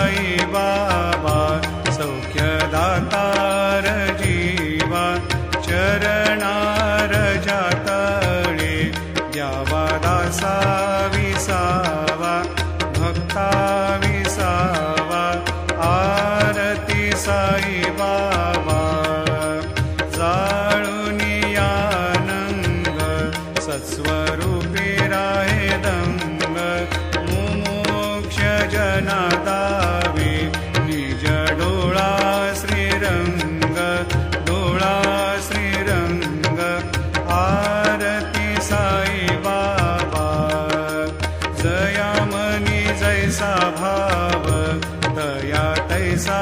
साई बाबा सौख्यदातार जीवा चरणार जातळे द्यावा दासा विसावा भक्ता विसावा आरती साई बाबा जाळूनी आनंद सत्स्वरूपी राहे दंग मुमोक्ष जना दावे निज डोळा श्रीरंग डोळा श्रीरंग आरती साई बाबा जया मनी जैसा भाव तया तैसा